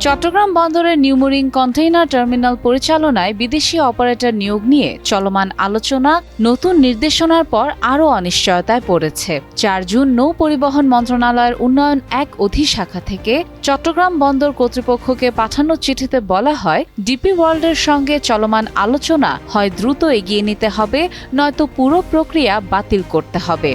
চট্টগ্রাম বন্দরের New Mooring container terminal পরিচালনায় বিদেশি অপারেটর নিয়োগ নিয়ে চলমান আলোচনা নতুন নির্দেশনার পর আরও অনিশ্চয়তায় পড়েছে। ৪ জুন নৌ পরিবহন মন্ত্রণালয়ের উন্নয়ন ১ অধিশাখা থেকে চট্টগ্রাম বন্দর কর্তৃপক্ষকে পাঠানো চিঠিতে বলা হয়, ডিপি ওয়ার্ল্ডের সঙ্গে চলমান আলোচনা হয় দ্রুত এগিয়ে নিতে হবে, নয়তো পুরো প্রক্রিয়া বাতিল করতে হবে।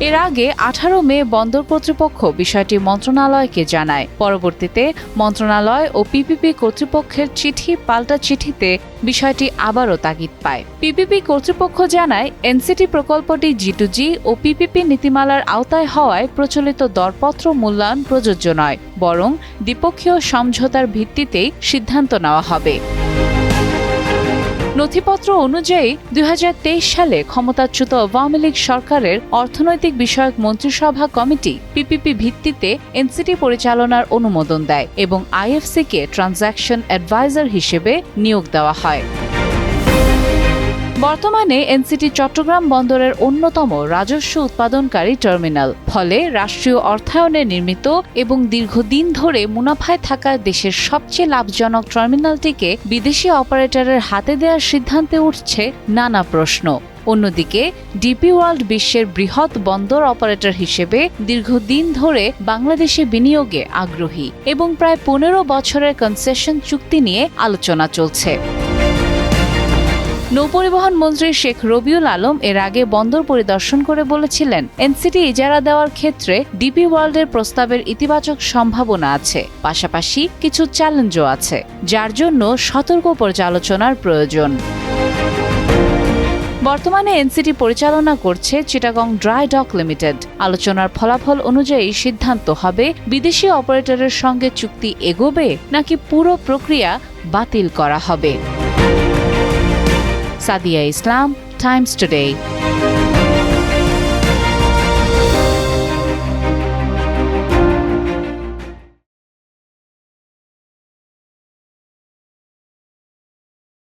এর আগে ১৮ মে বন্দর কর্তৃপক্ষ বিষয়টি মন্ত্রণালয়কে জানায়। পরবর্তীতে মন্ত্রণালয় ও পিপিপি কর্তৃপক্ষের চিঠি পাল্টা চিঠিতে বিষয়টি আবারও তাগিদ পায়। পিপিপি কর্তৃপক্ষ জানায়, এনসিটি প্রকল্পটি জি2জি ও পিপিপি নীতিমালার আওতায় হওয়ায় প্রচলিত দরপত্র মূল্যায়ন প্রযোজ্য নয়, বরং দ্বিপক্ষীয় সমঝোতার ভিত্তিতেই সিদ্ধান্ত নেওয়া হবে। নথিপত্র অনুযায়ী ২০২৩ সালে ক্ষমতাচ্যুত আওয়ামী লীগ সরকারের অর্থনৈতিক বিষয়ক মন্ত্রিসভা কমিটি পিপিপি ভিত্তিতে এনসিটি পরিচালনার অনুমোদন দেয় এবং আইএফসিকে ট্রানজ্যাকশন অ্যাডভাইজার হিসেবে নিয়োগ দেওয়া হয়। বর্তমানে এনসিটি চট্টগ্রাম বন্দরের অন্যতম রাজস্ব উৎপাদনকারী টার্মিনাল। ফলে রাষ্ট্রীয় অর্থায়নে নির্মিত এবং দীর্ঘদিন ধরে মুনাফায় থাকা দেশের সবচেয়ে লাভজনক টার্মিনালটিকে বিদেশি অপারেটরের হাতে দেওয়ার সিদ্ধান্তে উঠছে নানা প্রশ্ন। অন্যদিকে ডিপি ওয়ার্ল্ড বিশ্বের বৃহৎ বন্দর অপারেটর হিসেবে দীর্ঘদিন ধরে বাংলাদেশে বিনিয়োগে আগ্রহী এবং প্রায় ১৫ বছরের কনসেশন চুক্তি নিয়ে আলোচনা চলছে। নৌপরিবহন মন্ত্রী শেখ রবিউল আলম এর আগে বন্দর পরিদর্শন করে বলেছিলেন, এনসিটি ইজারা দেওয়ার ক্ষেত্রে ডিপি ওয়ার্ল্ডের প্রস্তাবের ইতিবাচক সম্ভাবনা আছে, পাশাপাশি কিছু চ্যালেঞ্জও আছে, যার জন্য সতর্ক পর্যালোচনার প্রয়োজন। বর্তমানে এনসিটি পরিচালনা করছে চিটাগং ড্রাই ডক লিমিটেড। আলোচনার ফলাফল অনুযায়ী সিদ্ধান্ত হবে বিদেশি অপারেটরের সঙ্গে চুক্তি এগোবে নাকি পুরো প্রক্রিয়া বাতিল করা হবে। সাদিয়া ইসলাম, টাইমস টুডে।